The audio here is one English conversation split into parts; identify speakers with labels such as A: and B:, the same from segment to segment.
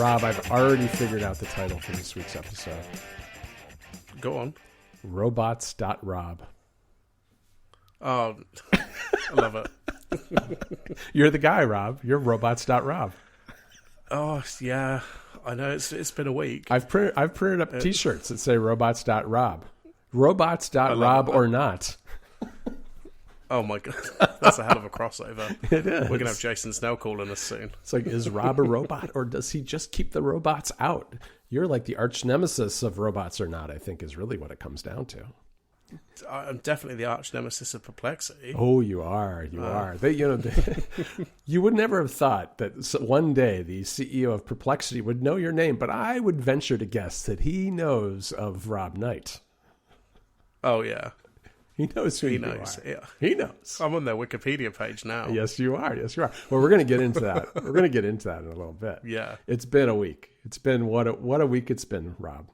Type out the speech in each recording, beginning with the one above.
A: Rob, I've already figured out the title for this week's episode.
B: Go on.
A: Dot Robb.
B: Oh, I love it.
A: You're the guy, Rob. You're Dot Robb.
B: Oh, yeah. I know it's been a week.
A: I've printed up T-shirts that say Dot Robb. Dot Robb or not.
B: Oh my god, that's a hell of a crossover.
A: It is.
B: We're gonna have Jason Snell calling us soon.
A: It's like, is Rob a robot, or does he just keep the robots out? You're like the arch nemesis of robots or not, I think, is really what it comes down to.
B: I'm definitely the arch nemesis of Perplexity.
A: Oh, you are. You are. You would never have thought that one day the CEO of Perplexity would know your name, but I would venture to guess that he knows of Rob Knight.
B: Oh yeah.
A: He knows who you are.
B: Yeah.
A: He knows.
B: I'm on their Wikipedia page now.
A: Yes, you are. Yes, you are. Well, we're going to get into that. We're going to get into that in a little bit.
B: Yeah.
A: It's been a week. It's been what a week it's been, Rob.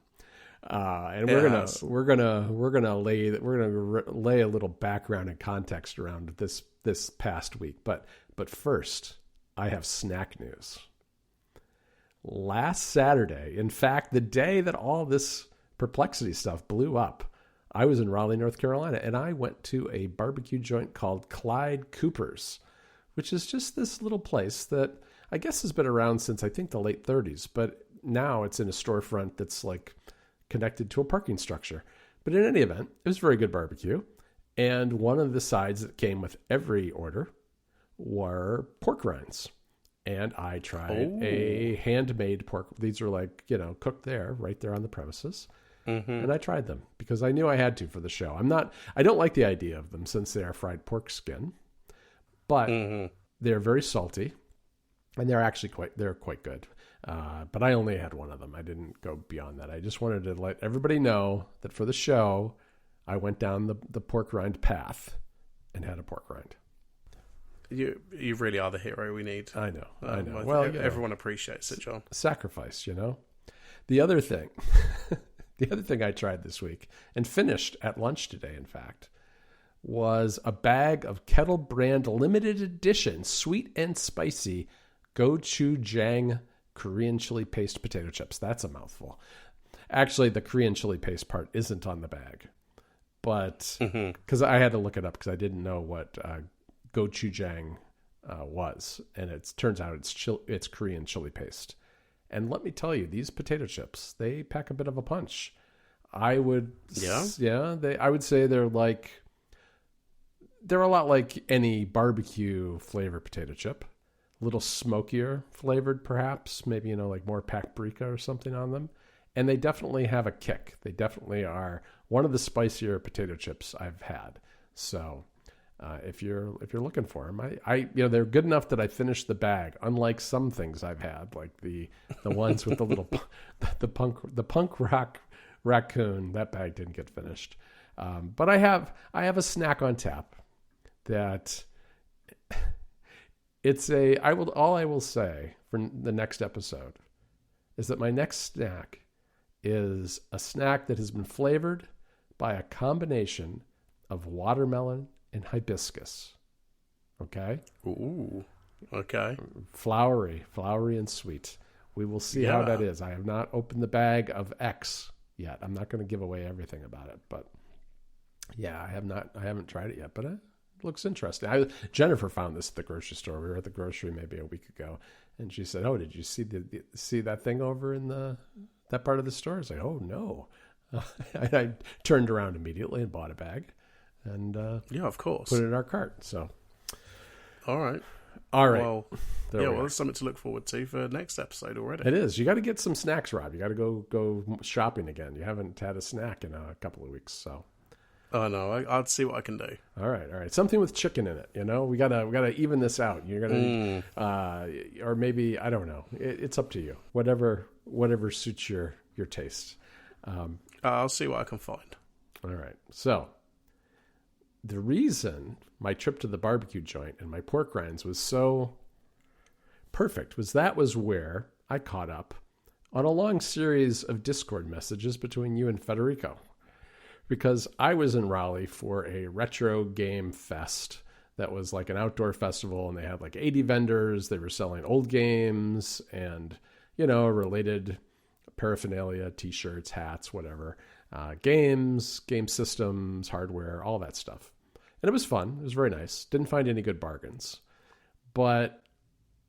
A: And we're gonna lay a little background and context around this past week. But first, I have snack news. Last Saturday, in fact, the day that all this Perplexity stuff blew up, I was in Raleigh, North Carolina, and I went to a barbecue joint called Clyde Cooper's, which is just this little place that I guess has been around since I think the late 30s, but now it's in a storefront that's like connected to a parking structure. But in any event, it was very good barbecue. And one of the sides that came with every order were pork rinds. And I tried a handmade pork. These are like, cooked there, right there on the premises. Mm-hmm. And I tried them because I knew I had to for the show. I don't like the idea of them since they are fried pork skin, but they're very salty and they're actually quite good. But I only had one of them. I didn't go beyond that. I just wanted to let everybody know that for the show, I went down the pork rind path and had a pork rind.
B: You really are the hero we need.
A: I know.
B: Well, everyone appreciates it, John.
A: Sacrifice, The other thing, I tried this week and finished at lunch today, in fact, was a bag of Kettle Brand limited edition sweet and spicy gochujang Korean chili paste potato chips. That's a mouthful. Actually, the Korean chili paste part isn't on the bag, but because I had to look it up because I didn't know what gochujang was, and it turns out it's Korean chili paste. And let me tell you, these potato chips, they pack a bit of a punch. I would say they're a lot like any barbecue flavor potato chip. A little smokier flavored, perhaps, maybe, like more paprika or something on them. And they definitely have a kick. They definitely are one of the spicier potato chips I've had. So if you're looking for them, they're good enough that I finished the bag. Unlike some things I've had, like the ones with the little the punk rock raccoon, that bag didn't get finished. But I have a snack on tap that all I will say for the next episode is that my next snack is a snack that has been flavored by a combination of watermelon and hibiscus. Okay?
B: Ooh. Okay.
A: Flowery and sweet. We will see how that is. I have not opened the bag of X yet. I'm not going to give away everything about it, but yeah, I haven't tried it yet, but it looks interesting. Jennifer found this at the grocery store. We were at the grocery maybe a week ago, and she said, "Oh, did you see that thing over in that part of the store?" I was like, "Oh no." I turned around immediately and bought a bag. And
B: of course,
A: put it in our cart. So,
B: all right.
A: Well,
B: there's something to look forward to for next episode already.
A: It is. You got to get some snacks, Rob. You got to go shopping again. You haven't had a snack in a couple of weeks, so.
B: Oh no, I'll see what I can do.
A: All right. Something with chicken in it. We gotta even this out. You're gonna, or maybe I don't know. It's up to you. Whatever suits your taste.
B: I'll see what I can find.
A: All right. So. The reason my trip to the barbecue joint and my pork rinds was so perfect was where I caught up on a long series of Discord messages between you and Federico. Because I was in Raleigh for a retro game fest that was like an outdoor festival, and they had like 80 vendors. They were selling old games and, related paraphernalia, t-shirts, hats, whatever, games, game systems, hardware, all that stuff. And it was fun. It was very nice. Didn't find any good bargains. But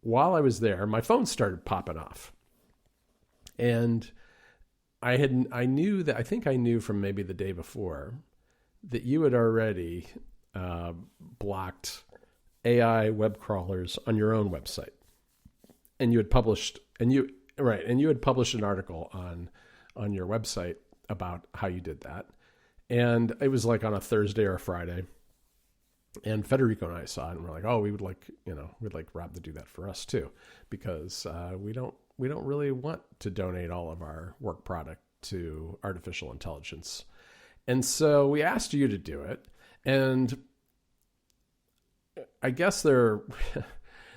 A: while I was there, my phone started popping off. And I think I knew from maybe the day before that you had already blocked AI web crawlers on your own website. And you had published an article on your website about how you did that. And it was like on a Thursday or a Friday. And Federico and I saw it and we're like, oh, we'd like Rob to do that for us too, because we don't really want to donate all of our work product to artificial intelligence. And so we asked you to do it. And I guess there's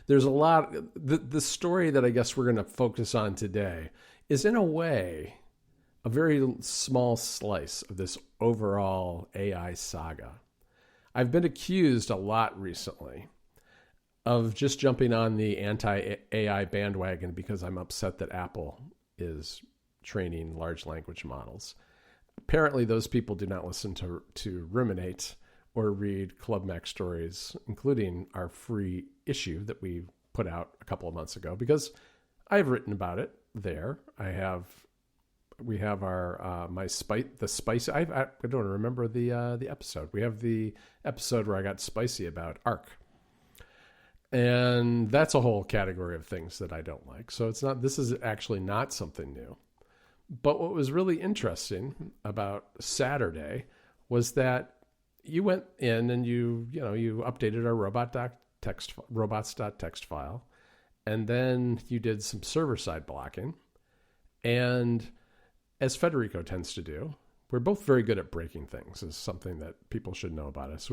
A: a lot. The story that I guess we're going to focus on today is, in a way, a very small slice of this overall AI saga. I've been accused a lot recently of just jumping on the anti-AI bandwagon because I'm upset that Apple is training large language models. Apparently, those people do not listen to Ruminate or read Club Mac stories, including our free issue that we put out a couple of months ago, because I've written about it there. We have our the spicy. I don't remember the episode. We have the episode where I got spicy about ARC, and that's a whole category of things that I don't like. So it's not. This is actually not something new. But what was really interesting about Saturday was that you went in and you updated our robots.txt file, and then you did some server-side blocking. And as Federico tends to do, we're both very good at breaking things, is something that people should know about us.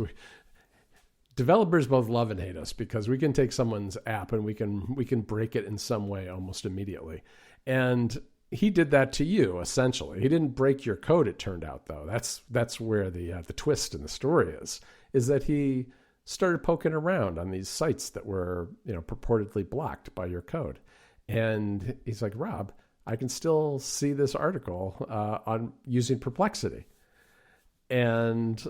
A: Developers both love and hate us because we can take someone's app and we can break it in some way almost immediately. And he did that to you, essentially. He didn't break your code, it turned out, though. That's where the twist in the story is that he started poking around on these sites that were purportedly blocked by your code. And he's like, Rob, I can still see this article on using Perplexity. And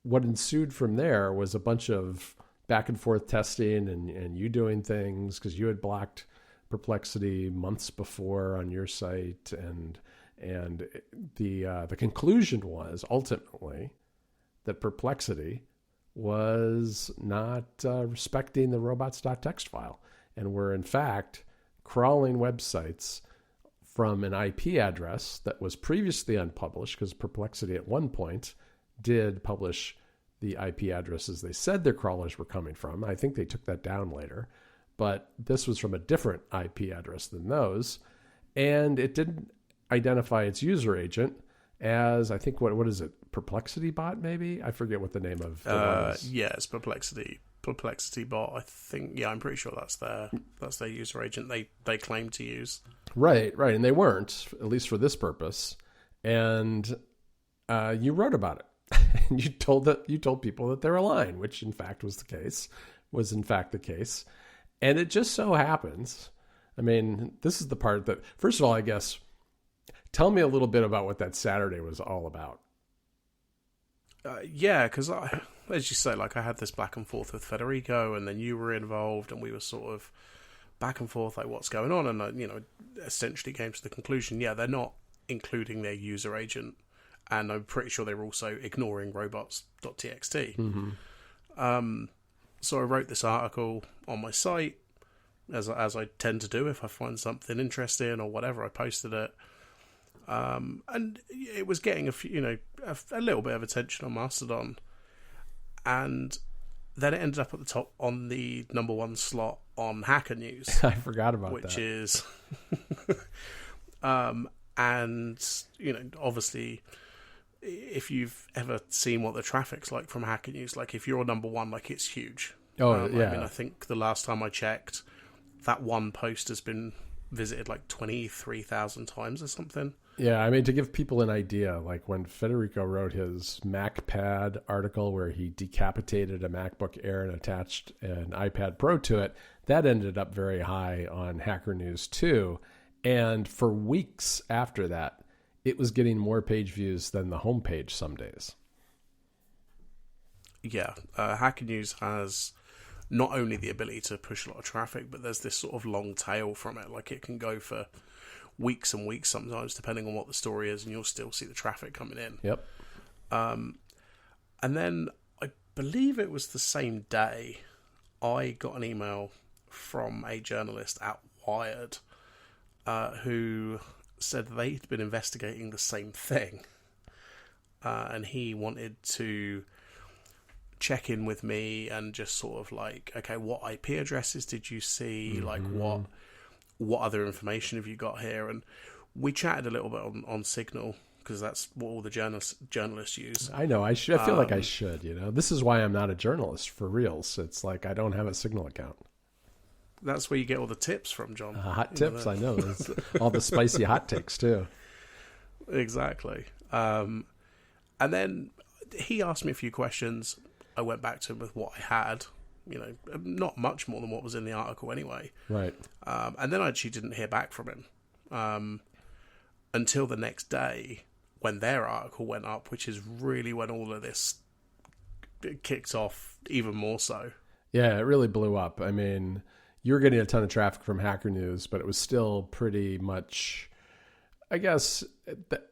A: what ensued from there was a bunch of back and forth testing and you doing things because you had blocked Perplexity months before on your site, and the conclusion was ultimately that Perplexity was not respecting the robots.txt file, and were in fact crawling websites from an IP address that was previously unpublished, because Perplexity at one point did publish the IP addresses they said their crawlers were coming from. I think they took that down later. But this was from a different IP address than those. And it didn't identify its user agent as, I think, what is it? Perplexity bot, maybe? I forget what the name of the one is.
B: Yeah, it's Perplexity bot. I think, yeah, I'm pretty sure that's their user agent they claim to use.
A: Right. And they weren't, at least for this purpose. And you wrote about it. And you told people that they're aligned, which in fact was in fact the case. And it just so happens, I mean, this is the part that, first of all, I guess, tell me a little bit about what that Saturday was all about.
B: Yeah, because as you say, I had this back and forth with Federico, and then you were involved, and we were sort of back and forth, like, what's going on? And I, essentially came to the conclusion, yeah, they're not including their user agent, and I'm pretty sure they were also ignoring robots.txt. Mm-hmm. So I wrote this article on my site, as I tend to do if I find something interesting or whatever. I posted it, and it was getting a little bit of attention on Mastodon, and then it ended up at the top on the number one slot on Hacker News.
A: I forgot about
B: which
A: that.
B: Which is, and obviously, if you've ever seen what the traffic's like from Hacker News, if you're number one, it's huge.
A: Oh, yeah.
B: I mean, I think the last time I checked, that one post has been visited 23,000 times or something.
A: Yeah, I mean, to give people an idea, when Federico wrote his MacPad article where he decapitated a MacBook Air and attached an iPad Pro to it, that ended up very high on Hacker News too. And for weeks after that, it was getting more page views than the homepage some days.
B: Yeah, Hacker News has not only the ability to push a lot of traffic, but there's this sort of long tail from it. Like, it can go for weeks and weeks sometimes, depending on what the story is, and you'll still see the traffic coming in.
A: Yep.
B: And then I believe it was the same day I got an email from a journalist at Wired who said they'd been investigating the same thing. And he wanted to check in with me and just sort of like, okay, what IP addresses did you see? Mm-hmm. Like, what other information have you got here? And we chatted a little bit on Signal, because that's what all the journalists use.
A: I know. I feel like I should. This is why I'm not a journalist for reals. It's like I don't have a Signal account.
B: That's where you get all the tips from, John.
A: Hot tips, I know. All the spicy hot takes too.
B: Exactly. And then he asked me a few questions. I went back to him with what I had. Not much more than what was in the article anyway.
A: Right.
B: And then I actually didn't hear back from him until the next day, when their article went up, which is really when all of this kicked off even more so.
A: Yeah, it really blew up. I mean, you were getting a ton of traffic from Hacker News, but it was still pretty much, I guess,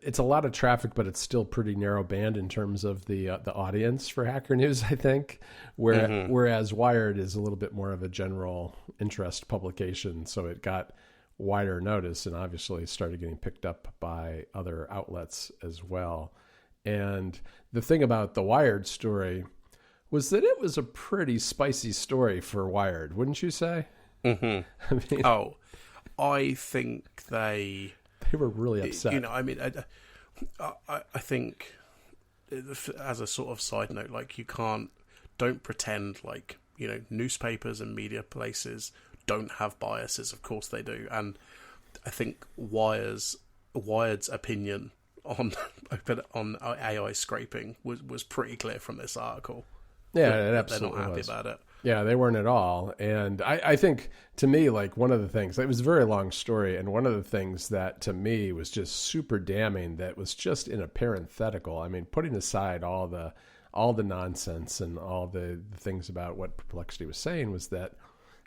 A: it's a lot of traffic, but it's still pretty narrow band in terms of the audience for Hacker News, I think. Whereas Wired is a little bit more of a general interest publication, so it got wider notice and obviously started getting picked up by other outlets as well. And the thing about the Wired story was that it was a pretty spicy story for Wired, wouldn't you say?
B: Mm-hmm. I think they
A: were really upset.
B: I think, as a sort of side note, like, don't pretend like, newspapers and media places don't have biases. Of course they do. And I think Wired's opinion on AI scraping was pretty clear from this article.
A: Yeah, it absolutely
B: they're not happy
A: was.
B: about it.
A: Yeah, they weren't at all. And I think, to me, like, one of the things, it was a very long story, and one of the things that, to me, was just super damning, that was just in a parenthetical. I mean, putting aside all the nonsense and all the things about what Perplexity was saying, was that,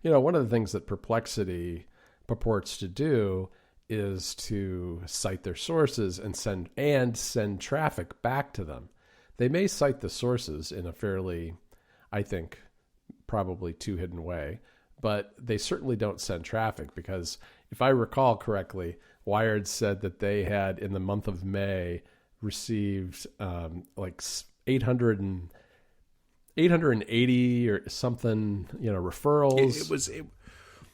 A: one of the things that Perplexity purports to do is to cite their sources and send traffic back to them. They may cite the sources in a fairly, I think, probably too hidden way, but they certainly don't send traffic, because if I recall correctly, Wired said that they had, in the month of May, received like 880 or something, referrals.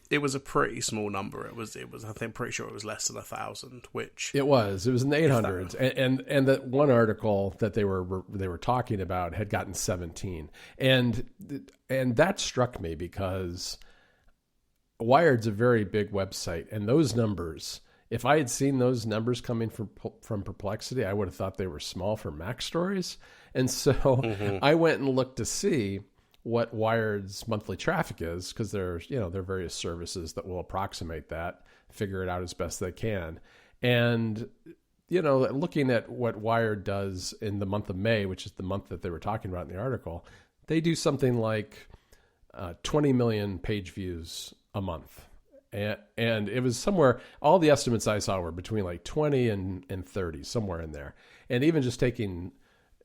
B: It was a pretty small number. It was. I think, pretty sure it was less than 1,000. Which
A: it was in the 800s. And that one article that they were talking about had gotten 17. And that struck me, because Wired's a very big website, and those numbers, if I had seen those numbers coming from Perplexity, I would have thought they were small for Mac stories. And so I went and looked to see what Wired's monthly traffic is, because there are various services that will approximate that, figure it out as best they can. And, looking at what Wired does in the month of May, which is the month that they were talking about in the article, they do something like 20 million page views a month. And it was somewhere, all the estimates I saw were between like 20 and 30, somewhere in there. And even just taking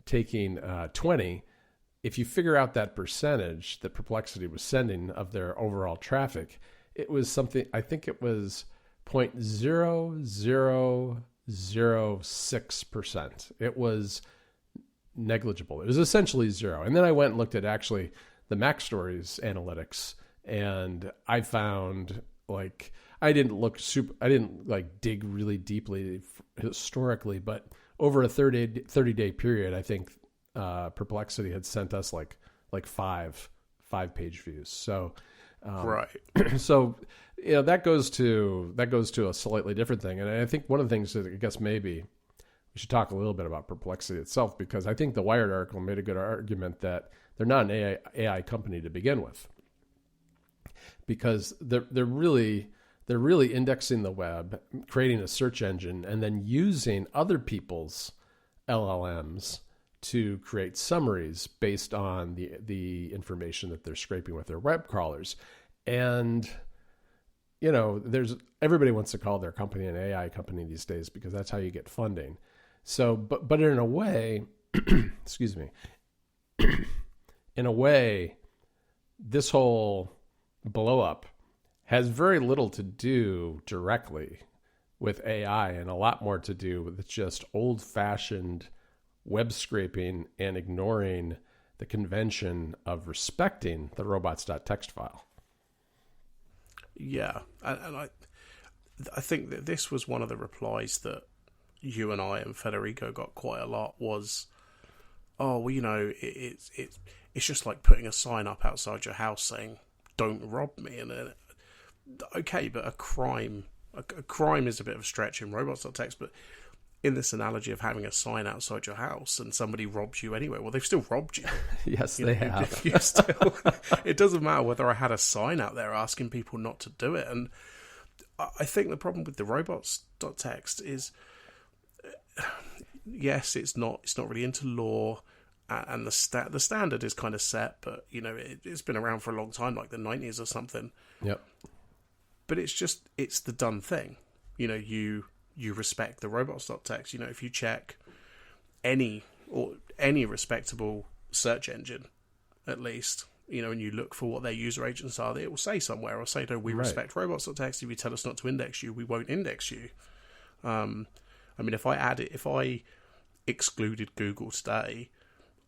A: 20, if you figure out that percentage that Perplexity was sending of their overall traffic, it was something, I think it was 0.0006%. It was negligible. It was essentially zero. And then I went and looked at actually the Mac Stories analytics, and I found, like, I didn't dig really deeply historically, but over a 30-day period, I think Perplexity had sent us like five page views. So
B: right.
A: So that goes to a slightly different thing. And I think one of the things that, I guess, maybe we should talk a little bit about Perplexity itself, because I think the Wired article made a good argument that they're not an AI company to begin with, because they're really they're really indexing the web, creating a search engine, and then using other people's LLMs to create summaries based on the information that they're scraping with their web crawlers. And, everybody wants to call their company an AI company these days because that's how you get funding. So, but in a way, excuse me, in a way, this whole blow up has very little to do directly with AI and a lot more to do with just old-fashioned web scraping and ignoring the convention of respecting the robots.txt file.
B: Yeah, and I think that this was one of the replies that you and I and Federico got quite a lot was, oh, well, it's just like putting a sign up outside your house saying, don't rob me. And okay, but a crime is a bit of a stretch in robots.txt, but in this analogy of having a sign outside your house and somebody robs you anyway, well, they've still robbed you.
A: Yes, they have.
B: It doesn't matter whether I had a sign out there asking people not to do it. And I think the problem with the robots.txt is, yes, it's not really into law, and the standard is kind of set, but it's been around for a long time, like the 90s or something.
A: Yep.
B: But it's the done thing. You respect the robots.txt. If you check any respectable search engine, at least, and you look for what their user agents are, it will say somewhere, or say, no, we respect robots.txt. If you tell us not to index you, we won't index you. If I excluded Google today,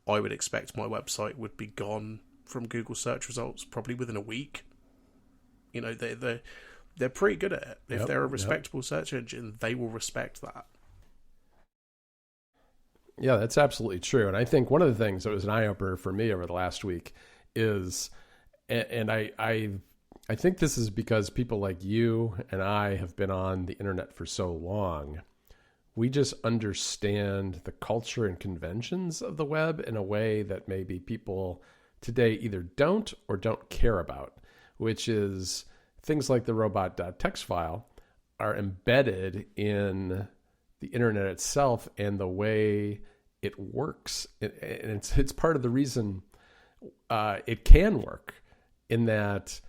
B: I would expect my website would be gone from Google search results probably within a week. They're pretty good at it. If they're a respectable search engine, they will respect that.
A: Yeah, that's absolutely true. And I think one of the things that was an eye-opener for me over the last week is, and I think this is because people like you and I have been on the internet for so long, we just understand the culture and conventions of the web in a way that maybe people today either don't or don't care about, which is things like the robot.txt file are embedded in the internet itself and the way it works. And it's part of the reason it can work, in that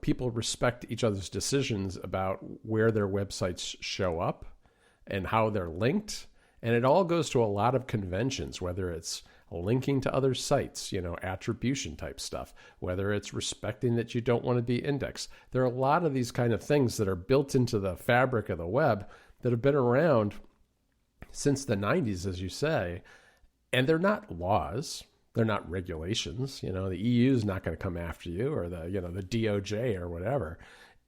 A: people respect each other's decisions about where their websites show up and how they're linked. And it all goes to a lot of conventions, whether it's linking to other sites, attribution type stuff, whether it's respecting that you don't want to be indexed. There are a lot of these kind of things that are built into the fabric of the web that have been around since the 90s, as you say, and they're not laws. They're not regulations. The EU is not going to come after you, or the DOJ or whatever.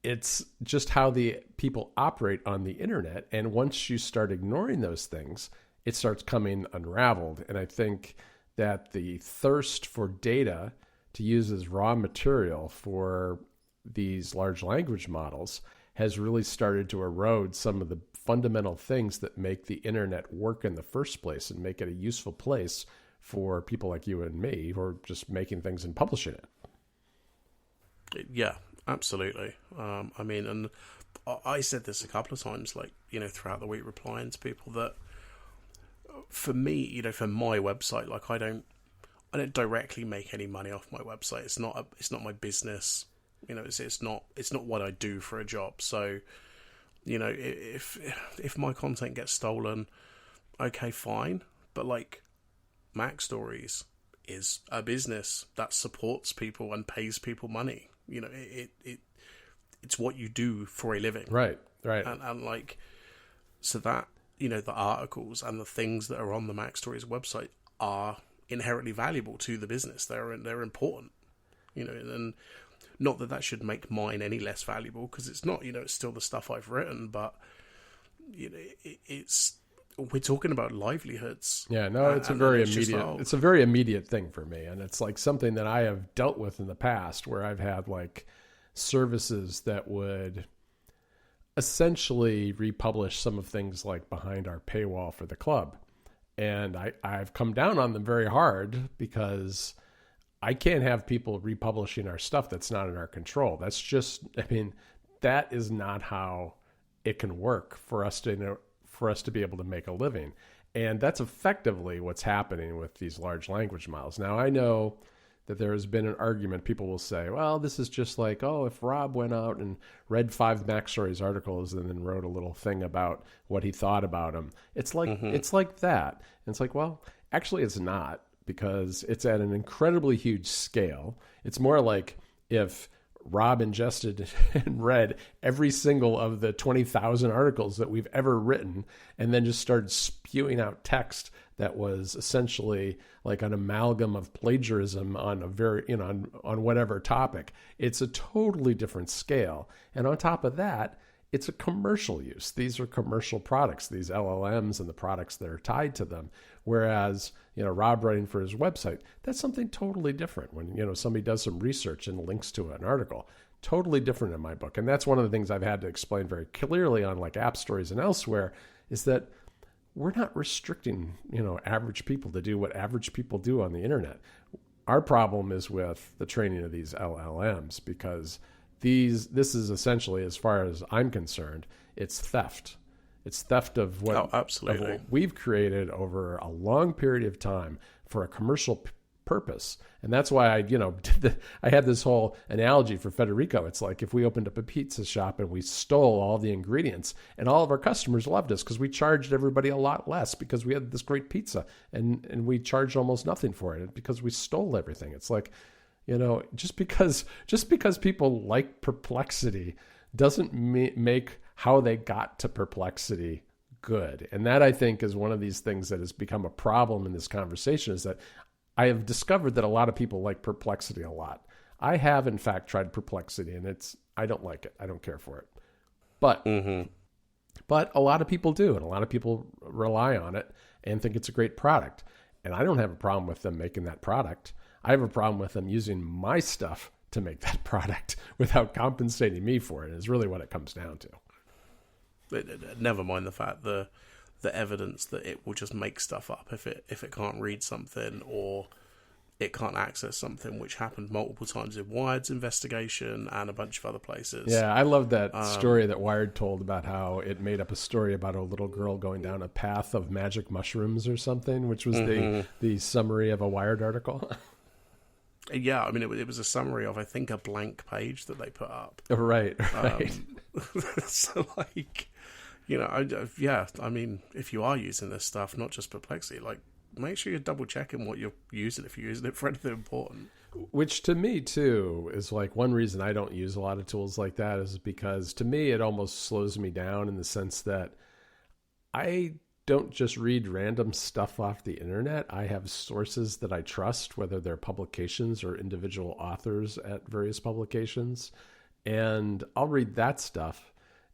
A: It's just how the people operate on the internet. And once you start ignoring those things, it starts coming unraveled. And I think that the thirst for data to use as raw material for these large language models has really started to erode some of the fundamental things that make the internet work in the first place and make it a useful place for people like you and me who are just making things and publishing it.
B: Yeah, absolutely. And I said this a couple of times, throughout the week, replying to people, that for me, for my website, I don't directly make any money off my website. It's not my business. It's not what I do for a job. So, if my content gets stolen, okay, fine. But Mac Stories is a business that supports people and pays people money. It's what you do for a living.
A: Right.
B: And so that, the articles and the things that are on the Mac Stories website are inherently valuable to the business. They're important, and not that should make mine any less valuable, because it's not. It's still the stuff I've written, but we're talking about livelihoods.
A: Yeah, no, it's a very immediate thing for me, and it's something that I have dealt with in the past, where I've had services that would essentially republish some of things behind our paywall for the club. And I've come down on them very hard, because I can't have people republishing our stuff that's not in our control. That's just, that is not how it can work for us to be able to make a living. And that's effectively what's happening with these large language models. Now, I know that there has been an argument. People will say, well, this is just like, oh, if Rob went out and read 5 MacStories articles and then wrote a little thing about what he thought about them. It's like it's like that. And it's like, well, actually it's not, because it's at an incredibly huge scale. It's more like if Rob ingested and read every single of the 20,000 articles that we've ever written and then just started spewing out text that was essentially like an amalgam of plagiarism on a very, on whatever topic. It's a totally different scale. And on top of that, it's a commercial use. These are commercial products, these LLMs and the products that are tied to them. Whereas, Rob writing for his website, that's something totally different. When, somebody does some research and links to an article, totally different in my book. And that's one of the things I've had to explain very clearly on like App Stories and elsewhere, is that we're not restricting, average people to do what average people do on the internet. Our problem is with the training of these LLMs, because this is essentially, as far as I'm concerned, it's theft. It's theft of what we've created over a long period of time for a commercial purpose. And that's why I had this whole analogy for Federico. It's like if we opened up a pizza shop and we stole all the ingredients, and all of our customers loved us because we charged everybody a lot less because we had this great pizza, and we charged almost nothing for it because we stole everything. It's like, just because people like Perplexity doesn't make how they got to Perplexity good. And that, I think, is one of these things that has become a problem in this conversation, is that I have discovered that a lot of people like Perplexity a lot. I have, in fact, tried Perplexity, and I don't like it. I don't care for it. But a lot of people do, and a lot of people rely on it and think it's a great product. And I don't have a problem with them making that product. I have a problem with them using my stuff to make that product without compensating me for it, is really what it comes down to.
B: Never mind the fact the evidence that it will just make stuff up if it can't read something, or it can't access something, which happened multiple times in Wired's investigation and a bunch of other places.
A: Yeah, I love that story that Wired told about how it made up a story about a little girl going down a path of magic mushrooms or something, which was the summary of a Wired article.
B: Yeah, I mean, it was a summary of, I think, a blank page that they put up.
A: Right.
B: So, like, I mean, if you are using this stuff, not just Perplexity, like, make sure you're double checking what you're using if you're using it for anything important.
A: Which to me, too, is like one reason I don't use a lot of tools like that, is because to me, it almost slows me down in the sense that I don't just read random stuff off the internet. I have sources that I trust, whether they're publications or individual authors at various publications. And I'll read that stuff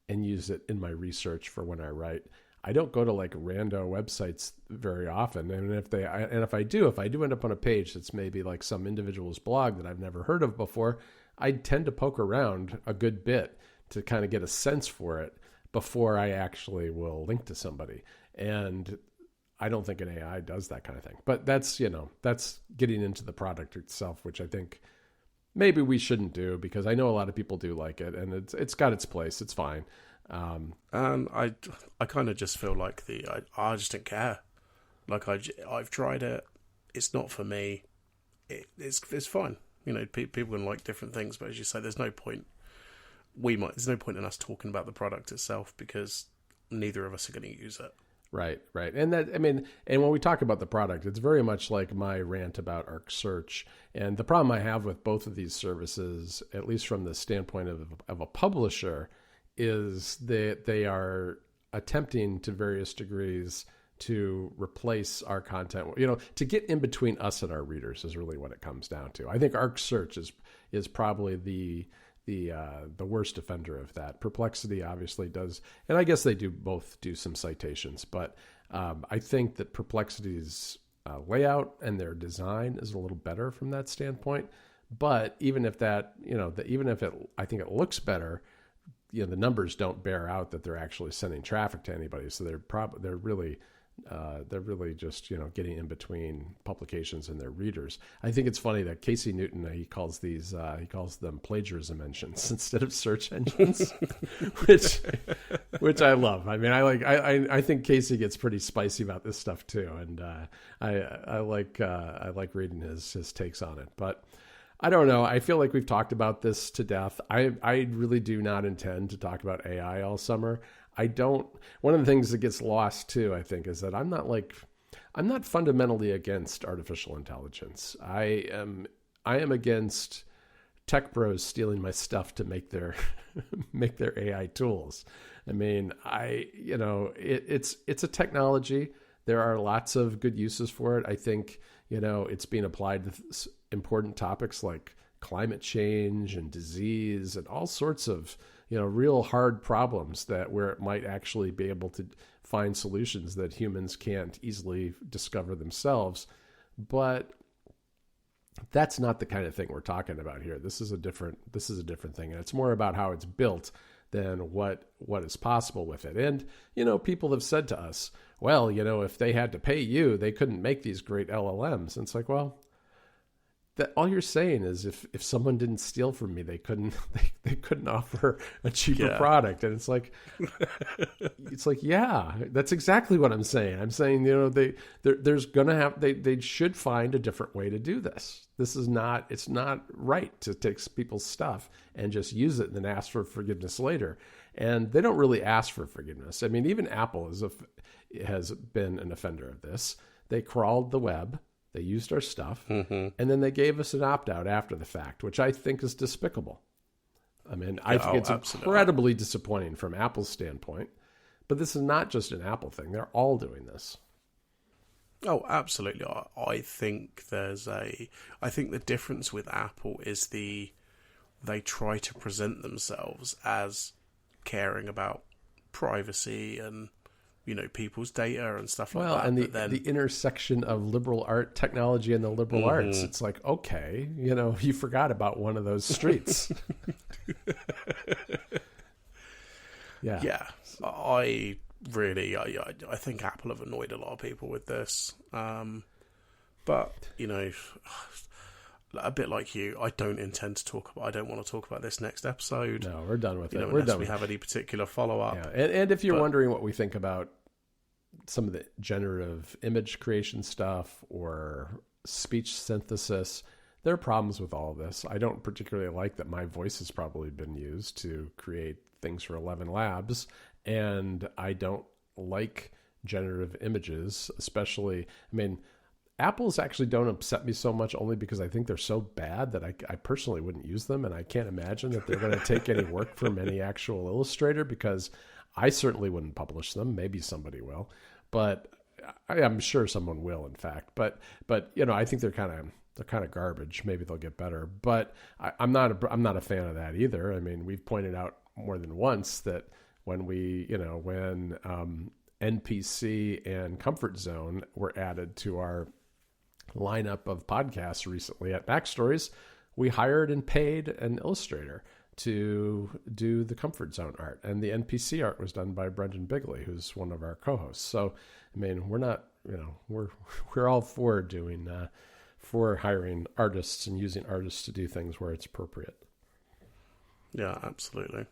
A: and use it in my research for when I write. I don't go to like rando websites very often. And if I do end up on a page that's maybe like some individual's blog that I've never heard of before, I tend to poke around a good bit to kind of get a sense for it before I actually will link to somebody. And I don't think an AI does that kind of thing. But that's getting into the product itself, which I think maybe we shouldn't do, because I know a lot of people do like it, and it's got its place. It's fine.
B: And I kind of just feel like I just don't care. Like I've tried it. It's not for me. It's fine. People can like different things, but as you say, there's no point. There's no point in us talking about the product itself, because neither of us are going to use it.
A: Right. And and when we talk about the product, it's very much like my rant about Arc Search. And the problem I have with both of these services, at least from the standpoint of a publisher, is that they are attempting to various degrees to replace our content, to get in between us and our readers is really what it comes down to. I think Arc Search is probably the worst offender of that. Perplexity obviously does, and I guess they both do some citations, but I think that Perplexity's layout and their design is a little better from that standpoint. But even if I think it looks better, the numbers don't bear out that they're actually sending traffic to anybody. So they're really They're really just, getting in between publications and their readers. I think it's funny that Casey Newton, he calls them plagiarism engines instead of search engines, which I love. I mean, I think Casey gets pretty spicy about this stuff too. And I like reading his takes on it, but I don't know. I feel like we've talked about this to death. I really do not intend to talk about AI all summer. One of the things that gets lost too, I think, is that I'm not fundamentally against artificial intelligence. I am against tech bros stealing my stuff to make their AI tools. I mean, it's a technology. There are lots of good uses for it. I think, it's being applied to important topics like climate change and disease and all sorts of, real hard problems where it might actually be able to find solutions that humans can't easily discover themselves. But that's not the kind of thing we're talking about here. This is a different thing. And it's more about how it's built than what is possible with it. And, people have said to us, well, if they had to pay you, they couldn't make these great LLMs. And it's like, well, that all you're saying is if someone didn't steal from me, they couldn't offer a cheaper product. And it's like, yeah, that's exactly what I'm saying. I'm saying, they should find a different way to do this. It's not right to take people's stuff and just use it and then ask for forgiveness later. And they don't really ask for forgiveness. I mean, even Apple has been an offender of this. They crawled the web. They used our stuff, and then they gave us an opt-out after the fact, which I think is despicable. I mean, I think it's incredibly disappointing from Apple's standpoint, but this is not just an Apple thing. They're all doing this.
B: Oh, absolutely. I think I think the difference with Apple is they try to present themselves as caring about privacy and people's data and stuff like that. Well, and
A: the intersection of liberal art technology and the liberal arts, it's like, okay, you forgot about one of those streets. Yeah. Yeah.
B: I think Apple have annoyed a lot of people with this. But, a bit like you, I don't want to talk about this next episode.
A: No, we're done with it.
B: Unless we have any particular follow-up.
A: Yeah. And if you're wondering what we think about some of the generative image creation stuff or speech synthesis, there are problems with all of this. I don't particularly like that my voice has probably been used to create things for 11 Labs, and I don't like generative images, especially, Apples actually don't upset me so much only because I think they're so bad that I personally wouldn't use them, and I can't imagine that they're going to take any work from any actual illustrator, because I certainly wouldn't publish them. Maybe somebody will, but I'm sure someone will, in fact. But I think they're kind of garbage. Maybe they'll get better, but I'm not a fan of that either. I mean, we've pointed out more than once that when NPC and Comfort Zone were added to our lineup of podcasts recently at Mac Stories, we hired and paid an illustrator to do the Comfort Zone art, and the NPC art was done by Brendan Bigley, who's one of our co-hosts. So, we're not, we're all for hiring artists and using artists to do things where it's appropriate.
B: Yeah, absolutely.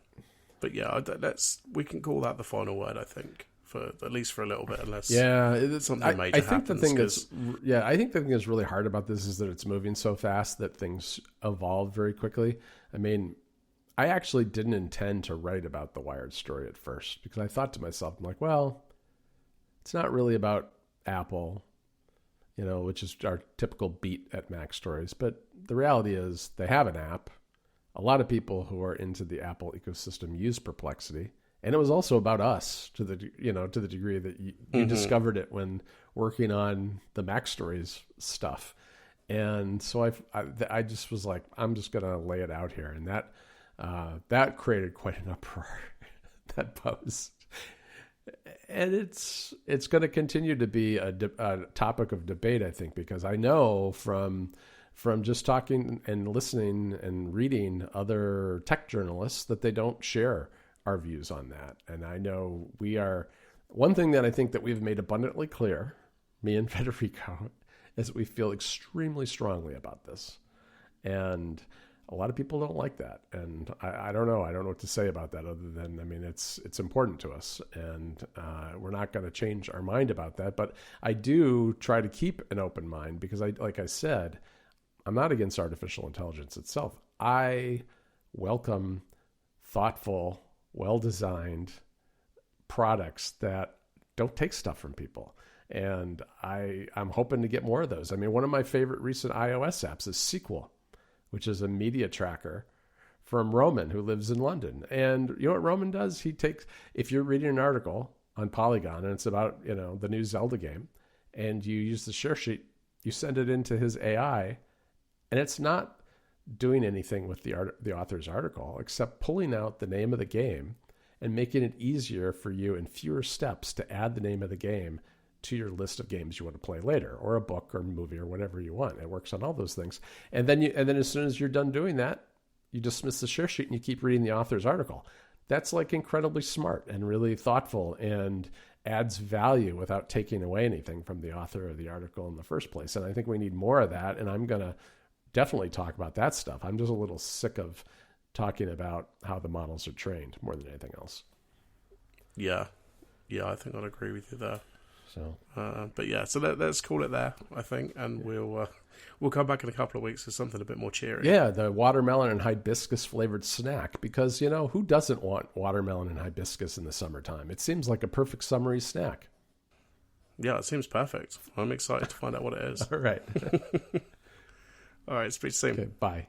B: But yeah, we can call that the final word, I think. At least for a little bit, unless something major happens.
A: I think the thing that's really hard about this is that it's moving so fast that things evolve very quickly. I actually didn't intend to write about the Wired story at first, because I thought to myself, I'm like, well, it's not really about Apple, which is our typical beat at Mac Stories. But the reality is they have an app. A lot of people who are into the Apple ecosystem use Perplexity. And it was also about us to the degree that you discovered it when working on the Mac Stories stuff. And so I just was like, I'm just going to lay it out here. And that created quite an uproar, that post. And it's going to continue to be a topic of debate, I think, because I know from just talking and listening and reading other tech journalists that they don't share our views on that. And I know we are One thing that I think that we've made abundantly clear, me and Federico, is that we feel extremely strongly about this. And a lot of people don't like that. And I don't know. I don't know what to say about that other than, I mean, it's important to us. And we're not going to change our mind about that. But I do try to keep an open mind because, like I said, I'm not against artificial intelligence itself. I welcome thoughtful, well-designed products that don't take stuff from people. And I'm hoping to get more of those. I mean, one of my favorite recent iOS apps is Sequel, which is a media tracker from Roman, who lives in London. And you know what Roman does? He takes, if you're reading an article on Polygon and it's about, you know, the new Zelda game, and you use the share sheet, you send it into his AI, and it's not doing anything with the author's article except pulling out the name of the game and making it easier for you in fewer steps to add the name of the game to your list of games you want to play later, or a book or movie or whatever you want. It works on all those things. And then as soon as you're done doing that, you dismiss the share sheet and you keep reading the author's article. That's like incredibly smart and really thoughtful and adds value without taking away anything from the author of the article in the first place. And I think we need more of that. And I'm going to definitely talk about that stuff. I'm just a little sick of talking about how the models are trained more than anything else.
B: Yeah, I think I'd agree with you there.
A: So,
B: but yeah, so let's call it there, I think, and we'll come back in a couple of weeks with something a bit more cheery.
A: Yeah, the watermelon and hibiscus flavored snack, because, you know, who doesn't want watermelon and hibiscus in the summertime? It seems like a perfect summery snack.
B: Yeah, it seems perfect. I'm excited to find out what it is.
A: All right.
B: All right, speak soon.
A: Okay, bye.